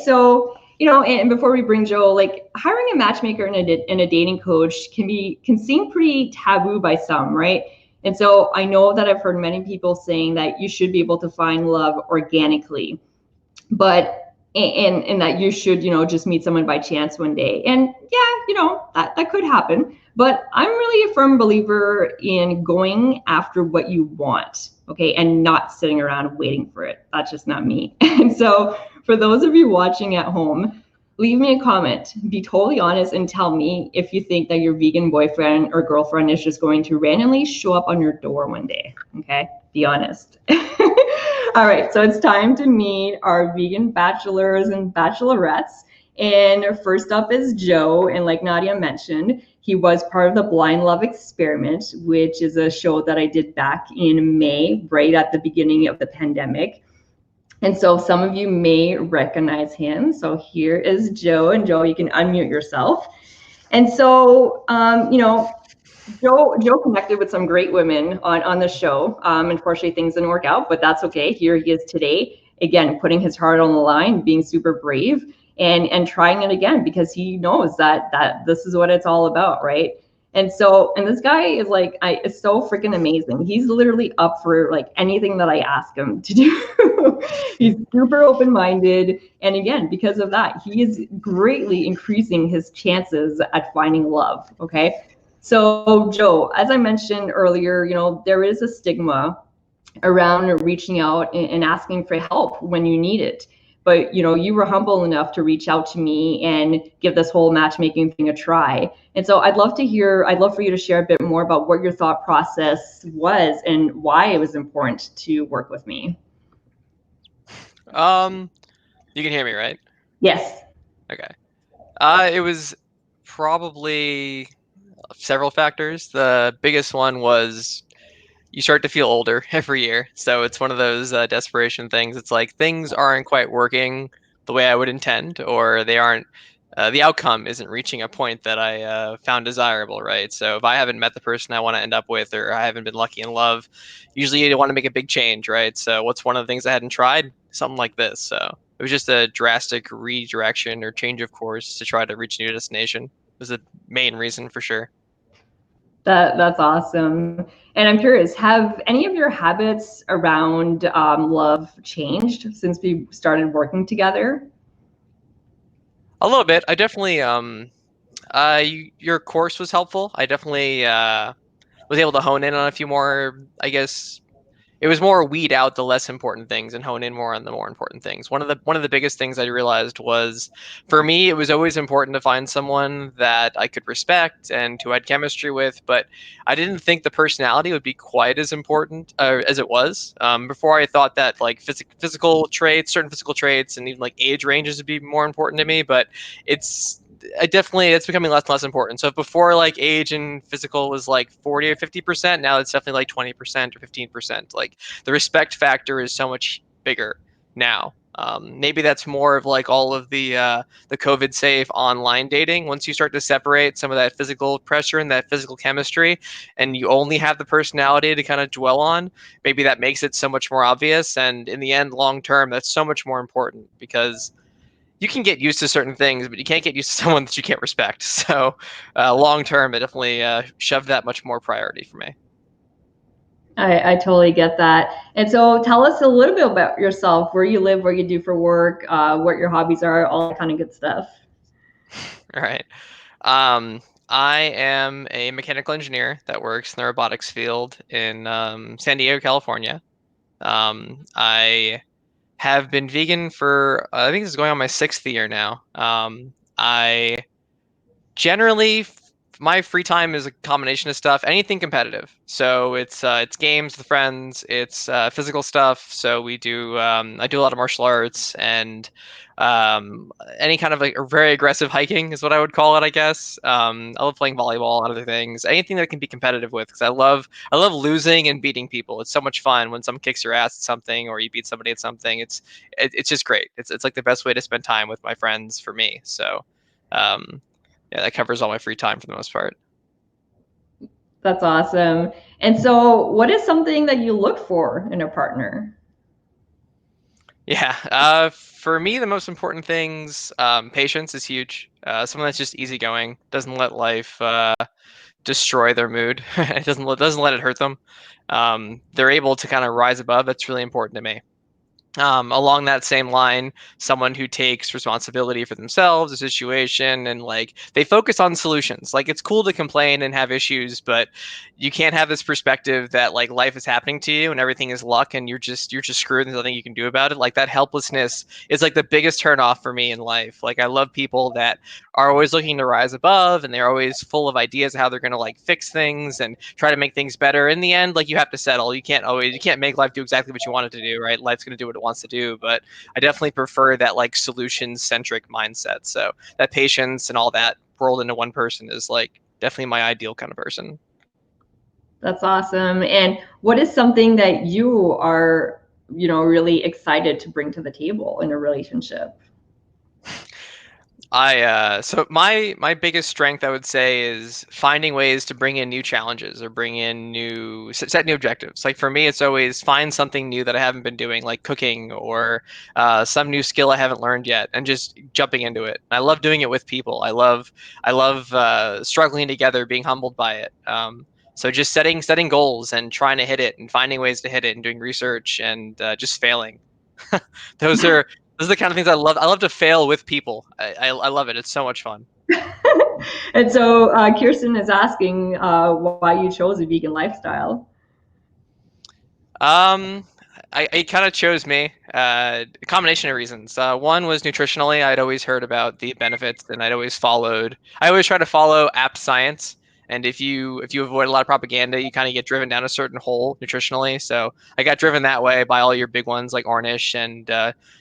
So, and before we bring Joe, like hiring a matchmaker and a dating coach can seem pretty taboo by some, right? And so I know that I've heard many people saying that you should be able to find love organically, but and that you should, just meet someone by chance one day. And yeah, that could happen. But I'm really a firm believer in going after what you want, okay, and not sitting around waiting for it. That's just not me. And so for those of you watching at home, leave me a comment. Be totally honest and tell me if you think that your vegan boyfriend or girlfriend is just going to randomly show up on your door one day, okay? Be honest. All right, so it's time to meet our vegan bachelors and bachelorettes. And first up is Joe. And like Nadia mentioned, he was part of the Blind Love Experiment, which is a show that I did back in May, right at the beginning of the pandemic. And so some of you may recognize him. So here is Joe. And Joe, you can unmute yourself. And so, Joe connected with some great women on the show. Unfortunately, things didn't work out, but that's okay. Here he is today, again, putting his heart on the line, being super brave and trying it again because he knows that this is what it's all about, right? And this guy is is so freaking amazing. He's literally up for like anything that I ask him to do. He's super open-minded. And again, because of that, he is greatly increasing his chances at finding love, okay? So Joe, as I mentioned earlier, there is a stigma around reaching out and asking for help when you need it. But, you were humble enough to reach out to me and give this whole matchmaking thing a try. And so I'd love for you to share a bit more about what your thought process was and why it was important to work with me. You can hear me, right? Yes. Okay. It was probably several factors. The biggest one was you start to feel older every year. So it's one of those desperation things. It's like things aren't quite working the way I would intend, or they aren't, the outcome isn't reaching a point that I found desirable, right? So if I haven't met the person I want to end up with, or I haven't been lucky in love, usually you want to make a big change, right? So what's one of the things I hadn't tried? Something like this. So it was just a drastic redirection or change of course to try to reach a new destination. Was the main reason for sure. That's awesome. And I'm curious, have any of your habits around love changed since we started working together? A little bit. I definitely your course was helpful. I definitely was able to hone in on a few more, I guess it was more weed out the less important things and hone in more on the more important things. One of the biggest things I realized was for me it was always important to find someone that I could respect and who I had chemistry with, but I didn't think the personality would be quite as important as it was. Before I thought that like physical traits, certain physical traits, and even like age ranges would be more important to me, but it's becoming less and less important. So if before like age and physical was like 40 or 50%, now it's definitely like 20% or 15%. Like the respect factor is so much bigger now. Maybe that's more of like all of the COVID safe online dating. Once you start to separate some of that physical pressure and that physical chemistry, and you only have the personality to kind of dwell on, maybe that makes it so much more obvious. And in the end, long term, that's so much more important because you can get used to certain things, but you can't get used to someone that you can't respect. So long term, it definitely shoved that much more priority for me. I totally get that. And so tell us a little bit about yourself, where you live, what you do for work, what your hobbies are, all that kind of good stuff. All right. I am a mechanical engineer that works in the robotics field in San Diego, California. I have been vegan for, I think this is going on my 6th year now. I generally my free time is a combination of stuff, anything competitive. So it's games with friends, it's physical stuff. So I do a lot of martial arts and any kind of like very aggressive hiking is what I would call it, I guess. I love playing volleyball and other things, anything that can be competitive with, because I love losing and beating people. It's so much fun when someone kicks your ass at something or you beat somebody at something. It's just great. It's like the best way to spend time with my friends for me. So. Um, yeah, that covers all my free time for the most part. That's awesome. And so what is something that you look for in a partner? Yeah. For me, the most important things, patience is huge. Someone that's just easygoing, doesn't let life destroy their mood. It doesn't let it hurt them. They're able to kind of rise above. That's really important to me. Along that same line, someone who takes responsibility for themselves, the situation, and like they focus on solutions. Like it's cool to complain and have issues, but you can't have this perspective that like life is happening to you and everything is luck and you're just screwed and there's nothing you can do about it. Like that helplessness is like the biggest turn off for me in life. Like I love people that are always looking to rise above and they're always full of ideas how they're going to like fix things and try to make things better. In the end, like you have to settle. You can't make life do exactly what you want it to do, right? Life's going to do what it wants to do, but I definitely prefer that like solution centric mindset. So that patience and all that rolled into one person is like definitely my ideal kind of person. That's awesome. And what is something that you are, really excited to bring to the table in a relationship? So my biggest strength I would say is finding ways to bring in new challenges or bring in set new objectives. Like for me, it's always find something new that I haven't been doing, like cooking or some new skill I haven't learned yet, and just jumping into it. I love doing it with people. I love struggling together, being humbled by it. So just setting goals and trying to hit it, and finding ways to hit it, and doing research and just failing. Those are those are the kind of things I love. I love to fail with people. I love it. It's so much fun. And so Kirsten is asking why you chose a vegan lifestyle. Um, it kind of chose me. A combination of reasons. One was nutritionally. I'd always heard about the benefits, and I'd always followed. I always try to follow apt science. And if you avoid a lot of propaganda, you kind of get driven down a certain hole nutritionally. So I got driven that way by all your big ones like Ornish and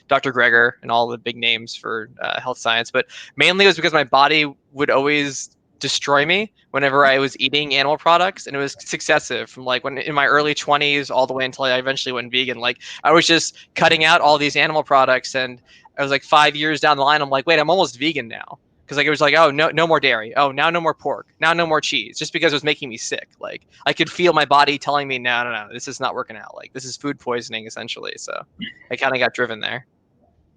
Dr. Greger and all the big names for health science. But mainly it was because my body would always destroy me whenever I was eating animal products, and it was successive from like when in my early 20s all the way until I eventually went vegan. Like I was just cutting out all these animal products, and I was like 5 years down the line. I'm like, wait, I'm almost vegan now. Because like it was like, oh no more dairy, oh now no more pork, now no more cheese, just because it was making me sick. Like I could feel my body telling me, no, this is not working out. Like this is food poisoning essentially. So I kind of got driven there.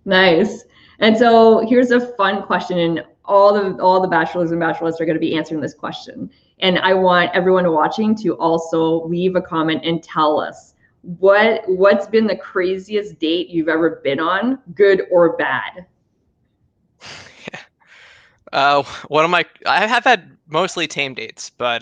Nice. And so here's a fun question, and all the bachelors and bachelorettes are going to be answering this question. And I want everyone watching to also leave a comment and tell us what's been the craziest date you've ever been on, good or bad. One of my I have had mostly tame dates, but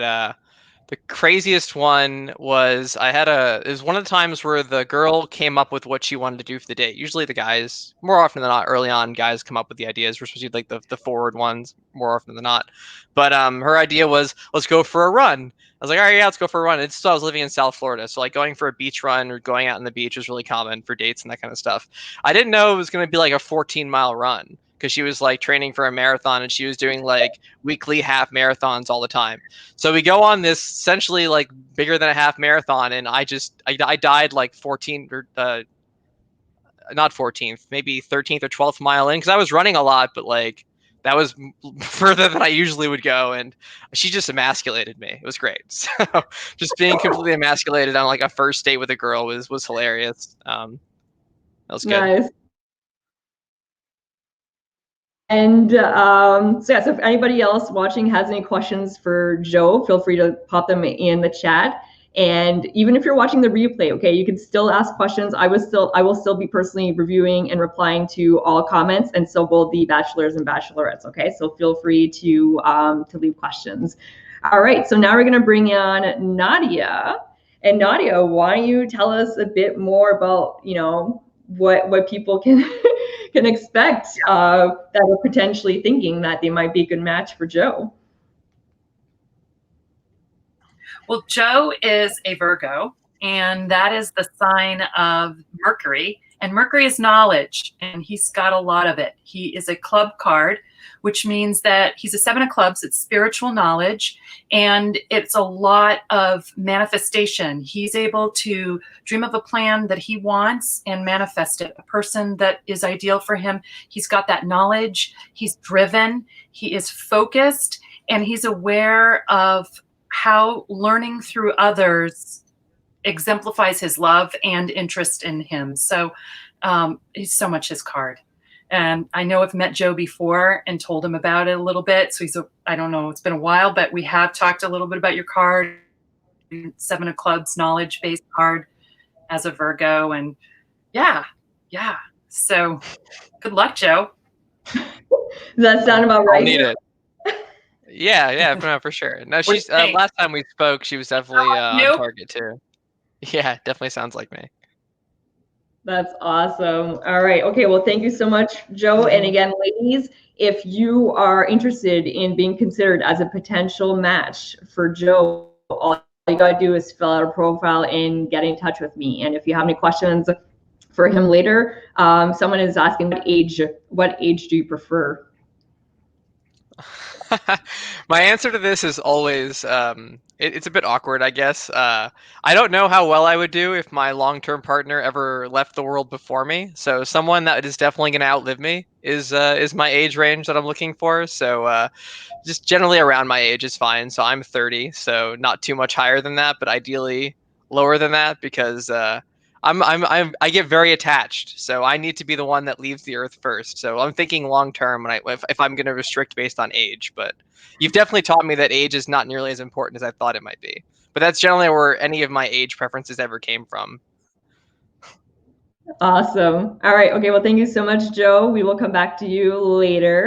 the craziest one was it was one of the times where the girl came up with what she wanted to do for the date. Usually the guys, more often than not, early on, guys come up with the ideas. We're supposed to be like the forward ones more often than not. But her idea was let's go for a run. I was like, all right, yeah, let's go for a run. It's still I was living in South Florida, so like going for a beach run or going out on the beach was really common for dates and that kind of stuff. I didn't know it was going to be like a 14-mile run because she was like training for a marathon and she was doing like weekly half marathons all the time. So we go on this essentially like bigger than a half marathon, and I died like 14 or not 14th, maybe 13th or 12th mile in because I was running a lot, but like that was further than I usually would go, and she just emasculated me. It was great. So just being completely emasculated on like a first date with a girl was hilarious. That was good. Nice. And so yeah, so if anybody else watching has any questions for Joe, feel free to pop them in the chat. And even if you're watching the replay, okay, you can still ask questions. I will still be personally reviewing and replying to all comments, and so will the bachelors and bachelorettes. Okay, so feel free to leave questions. All right, so now we're gonna bring on Nadia. And Nadia, why don't you tell us a bit more about what people can can expect that are potentially thinking that they might be a good match for Joe? Well, Joe is a Virgo, and that is the sign of Mercury. And Mercury is knowledge, and he's got a lot of it. He is a club card, which means that he's a 7 of clubs. It's spiritual knowledge, and it's a lot of manifestation. He's able to dream of a plan that he wants and manifest it, a person that is ideal for him. He's got that knowledge. He's driven. He is focused, and he's aware of how learning through others exemplifies his love and interest in him. So he's so much his card. And I know I've met Joe before and told him about it a little bit. So I don't know, it's been a while, but we have talked a little bit about your card, 7 of Clubs, knowledge-based card as a Virgo. And yeah. So good luck, Joe. Does that sound about right? I'll need it. Yeah, no, for sure. No, she's last time we spoke, she was definitely on target too. Yeah, definitely sounds like me. That's awesome. All right. Okay. Well, thank you so much, Joe. And again, ladies, if you are interested in being considered as a potential match for Joe, all you got to do is fill out a profile and get in touch with me. And if you have any questions for him later, someone is asking what age do you prefer? My answer to this is always it's a bit awkward, I guess. I don't know how well I would do if my long-term partner ever left the world before me. So someone that is definitely going to outlive me is my age range that I'm looking for. So just generally around my age is fine. So I'm 30, so not too much higher than that, but ideally lower than that because I get very attached, so I need to be the one that leaves the earth first. So I'm thinking long term if I'm going to restrict based on age. But you've definitely taught me that age is not nearly as important as I thought it might be. But that's generally where any of my age preferences ever came from. Awesome. All right. Okay. Well, thank you so much, Joe. We will come back to you later.